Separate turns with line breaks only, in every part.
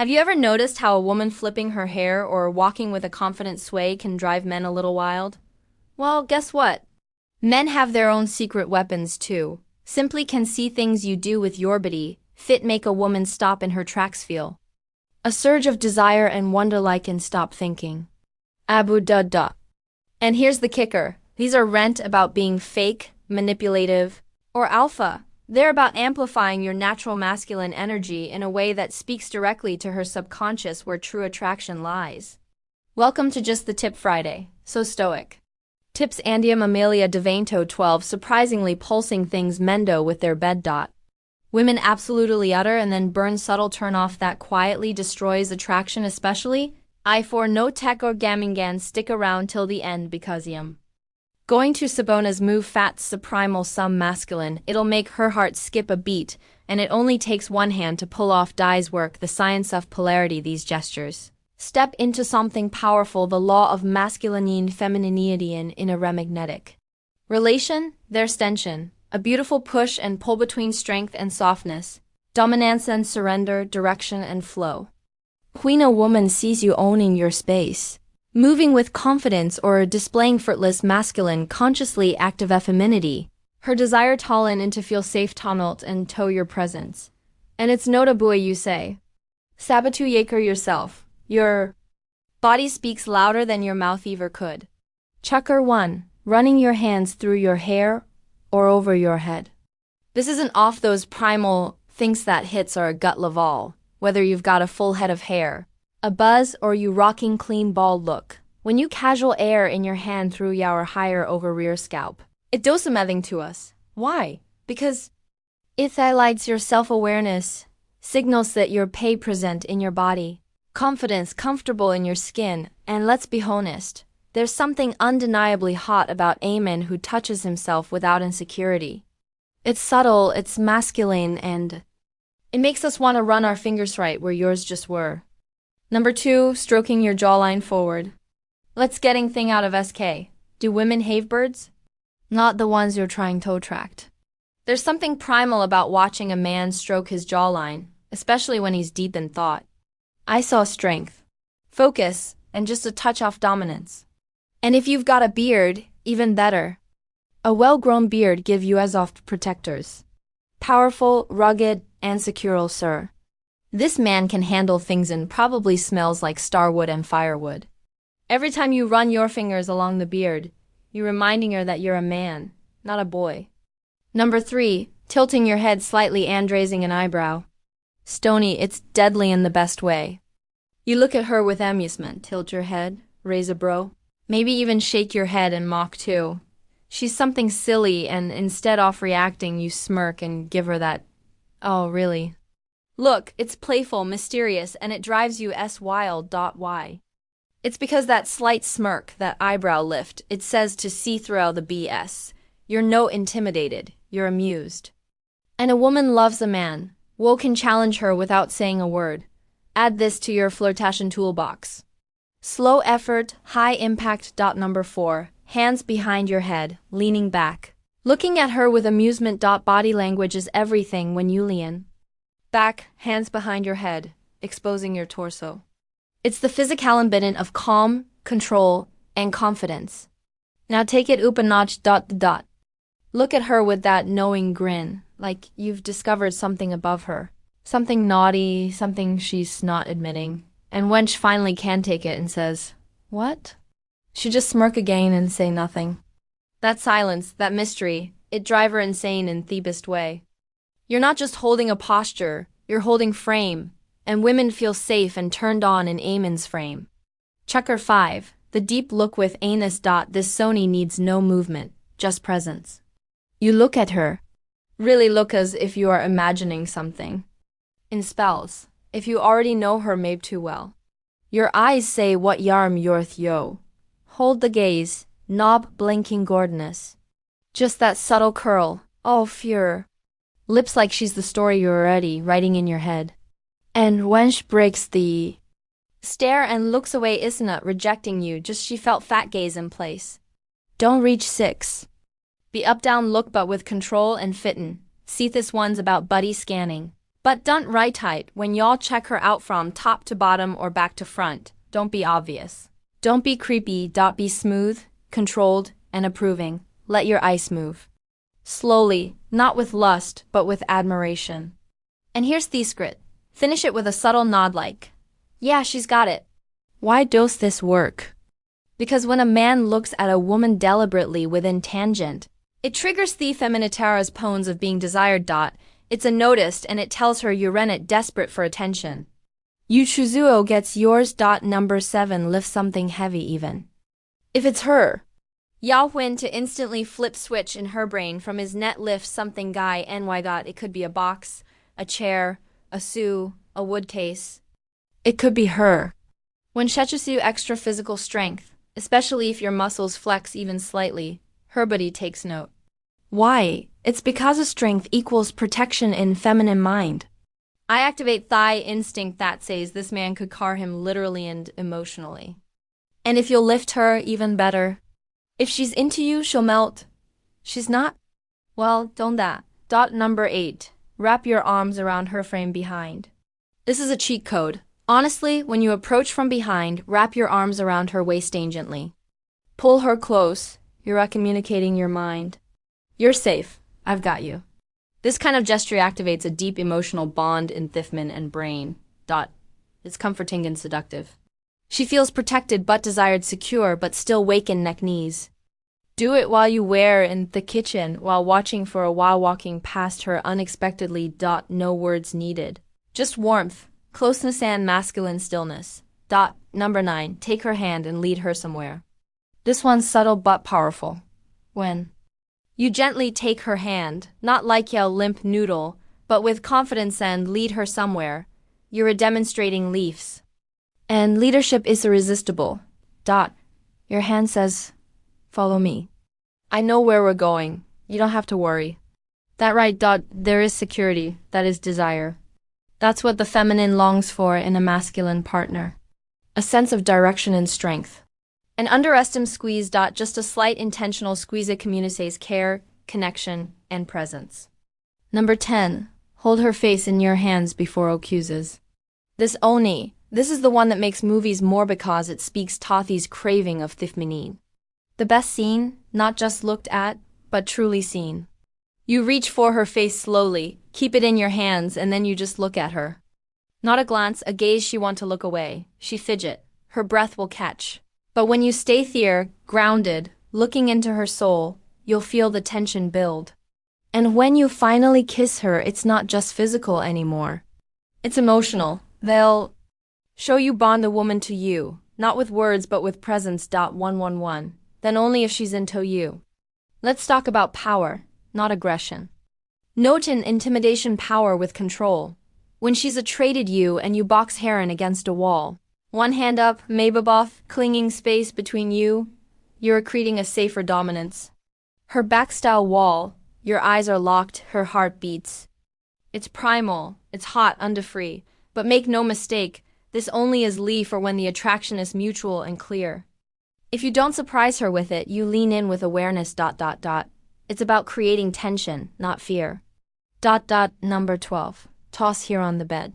Have you ever noticed how a woman flipping her hair or walking with a confident sway can drive men a little wild? Well, guess what? Men have their own secret weapons too. Simply can see things you do with your body, fit make a woman stop in her tracks feel. A surge of desire and wonder like and stop thinking. Abu da da. And here's the kicker. These are rent about being fake, manipulative, or alpha. They're about amplifying your natural masculine energy in a way that speaks directly to her subconscious where true attraction lies. Welcome to Just the Tip Friday. So stoic. Tips Andium Amelia Devento 12 surprisingly pulsing things mendo with their bed. Women absolutely utter and then burn subtle turn off that quietly destroys attraction especially. I for no tech or gamingan stick around till the end because going to Sabona's move fats primal some masculine, it'll make her heart skip a beat, and it only takes one hand to pull off Dai's work, the science of polarity these gestures. Step into something powerful, the law of masculinity femininity in a remagnetic relation, there's tension, a beautiful push and pull between strength and softness, dominance and surrender, direction and flow. When a woman sees you owning your space, moving with confidence or displaying effortless masculine, consciously active femininity, her desire tallin in to feel safe tunnelt and tow your presence. And it's notably you say. Sabatu yaker yourself. Your body speaks louder than your mouth ever could. Chucker 1. Running your hands through your hair or over your head. This isn't off those primal things that hits are a gut laval, whether you've got a full head of hair, a buzz, or you rocking clean bald look. When you casual air in your hand through your higher over rear scalp, it does something to us. Why? Because it highlights your self-awareness, signals that you're pay present in your body, confidence comfortable in your skin, and let's be honest, there's something undeniably hot about a man who touches himself without insecurity. It's subtle, it's masculine, and it makes us want to run our fingers right where yours just were. Number 2, stroking your jawline forward. Let's getting thing out of SK. Do women have birds? Not the ones you're trying to attract. There's something primal about watching a man stroke his jawline, especially when he's deep in thought. I saw strength, focus, and just a touch off dominance. And if you've got a beard, even better. A well-grown beard give you as oft protectors. Powerful, rugged, and secure, sir. This man can handle things and probably smells like starwood and firewood. Every time you run your fingers along the beard, you're reminding her that you're a man, not a boy. Number 3, tilting your head slightly and raising an eyebrow. Stony, it's deadly in the best way. You look at her with amusement, tilt your head, raise a brow, maybe even shake your head and mock too. She's something silly and instead of reacting, you smirk and give her that, oh really? Look, it's playful, mysterious, and it drives you wild. Why? It's because that slight smirk, that eyebrow lift, it says to see through the BS. You're no intimidated, you're amused. And a woman loves a man. Wo can challenge her without saying a word. Add this to your flirtation toolbox. Slow effort, high impact. Number 4, hands behind your head, leaning back. Looking at her with amusement. Body language is everything when you lean back, hands behind your head, exposing your torso. It's the physical embodiment of calm, control, and confidence. Now take it up a notch. Look at her with that knowing grin, like you've discovered something above her. Something naughty, something she's not admitting. And when she finally can take it and says, "What?" she just smirk again and say nothing. That silence, that mystery, it drive her insane in the best way. You're not just holding a posture, you're holding frame, and women feel safe and turned on in Amon's frame. Chucker 5, the deep look with anus. This Sony needs no movement, just presence. You look at her. Really look as if you are imagining something. In spells, if you already know her maybe too well. Your eyes say what yarm yorth yo. Hold the gaze, knob blinking gordonness. Just that subtle curl, oh fure. Lips like she's the story you're already writing in your head. And when she breaks the stare and looks away, isn't it rejecting you, just she felt fat gaze in place. Don't reach 6. Be up down look but with control and fittin'. See this one's about buddy scanning. But don't right tight when y'all check her out from top to bottom or back to front. Don't be obvious. Don't be creepy. Be smooth, controlled, and approving. Let your ice move. Slowly, not with lust, but with admiration. And here's the secret. Finish it with a subtle nod like, yeah, she's got it. Why does this work? Because when a man looks at a woman deliberately within tangent, it triggers the feminitara's pons of being desired. It's unnoticed and it tells her you're rennet desperate for attention. You Chuzuo gets yours. Number 7 lift something heavy even. If it's her, Yao Huin to instantly flip switch in her brain from his net lift something guy ny. It could be a box, a chair, a sue, a wood case. It could be her. When Shechusu extra physical strength, especially if your muscles flex even slightly, her body takes note. Why? It's because of strength equals protection in feminine mind. I activate thigh instinct that says this man could car him literally and emotionally. And if you'll lift her, even better. If she's into you, she'll melt. She's not? Well, don't that. Number 8. Wrap your arms around her frame behind. This is a cheat code. Honestly, when you approach from behind, wrap your arms around her waist tangentially. Pull her close. You're communicating your mind. You're safe. I've got you. This kind of gesture activates a deep emotional bond in Thifman and brain. It's comforting and seductive. She feels protected but desired, secure but still waken neck knees. Do it while you wear in the kitchen while watching for a while walking past her unexpectedly. No words needed. Just warmth, closeness and masculine stillness. Number 9. Take her hand and lead her somewhere. This one's subtle but powerful. When you gently take her hand, not like a limp noodle, but with confidence and lead her somewhere, you're demonstrating leaves. And leadership is irresistible. Your hand says, follow me. I know where we're going. You don't have to worry. That right. There is security. That is desire. That's what the feminine longs for in a masculine partner. A sense of direction and strength. An underestimate squeeze. Just a slight intentional squeeze. It communicates care, connection, and presence. Number 10. Hold her face in your hands before accuses. This is the one that makes movies more because it speaks Tathi's craving of thifminin. The best scene, not just looked at, but truly seen. You reach for her face slowly, keep it in your hands, and then you just look at her. Not a glance, a gaze she want to look away. She fidget, her breath will catch. But when you stay there, grounded, looking into her soul, you'll feel the tension build. And when you finally kiss her, it's not just physical anymore. It's emotional. They'll show you bond the woman to you, not with words but with presence. 111. Then only if she's into you. Let's talk about power, not aggression. Note an intimidation power with control. When she's traded you and you box Heron against a wall. One hand up, Mabebuff, clinging space between you. You're creating a safer dominance. Her backstyle wall, your eyes are locked, her heart beats. It's primal, it's hot, undefree. But make no mistake, this only is Lee for when the attraction is mutual and clear. If you don't surprise her with it, you lean in with awareness. It's about creating tension, not fear. Number 12. Toss here on the bed.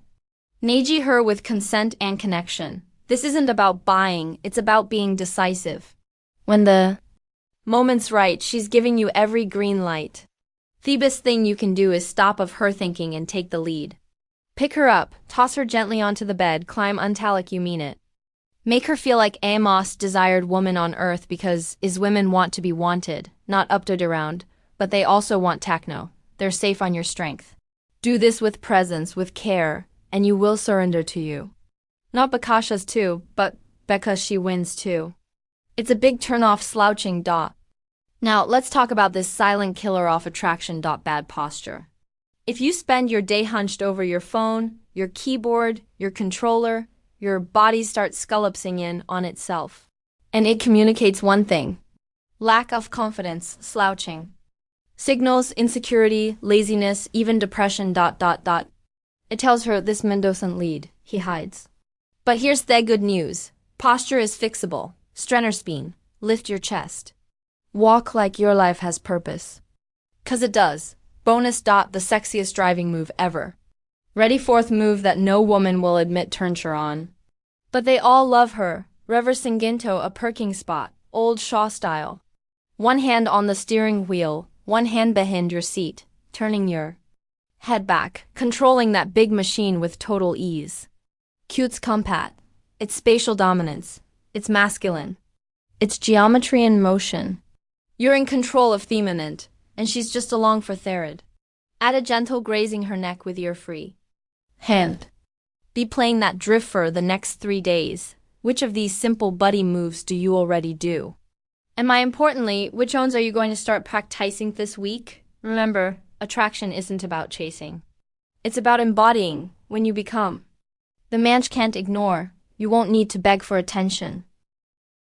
Neji her with consent and connection. This isn't about buying, it's about being decisive. When the moment's right, she's giving you every green light. The best thing you can do is stop of her thinking and take the lead. Pick her up, toss her gently onto the bed, climb untalic you mean it. Make her feel like a most desired woman on earth because women want to be wanted, not upped around, but they also want techno. They're safe on your strength. Do this with presence, with care, and you will surrender to you. Not because too, but because she wins too. It's a big turn-off slouching. Now, let's talk about this silent killer off attraction. Bad posture. If you spend your day hunched over your phone, your keyboard, your controller, your body starts collapsing in on itself. And it communicates one thing. Lack of confidence, slouching. Signals insecurity, laziness, even depression. It tells her this man doesn't lead, he hides. But here's the good news. Posture is fixable. Strennerspeen, lift your chest. Walk like your life has purpose. 'Cause it does. Bonus. The sexiest driving move ever. Ready fourth move that no woman will admit turns her on. But they all love her. Reversing ginto, a perking spot, old Shaw style. One hand on the steering wheel, one hand behind your seat, turning your head back, controlling that big machine with total ease. Cute's compat. It's spatial dominance. It's masculine. It's geometry in motion. You're in control of theminent, and she's just along for third. Add a gentle grazing her neck with your free hand. Be playing that drift for the next 3 days. Which of these simple buddy moves do you already do? And more importantly, which ones are you going to start practicing this week? Remember, attraction isn't about chasing. It's about embodying when you become. The man can't ignore. You won't need to beg for attention.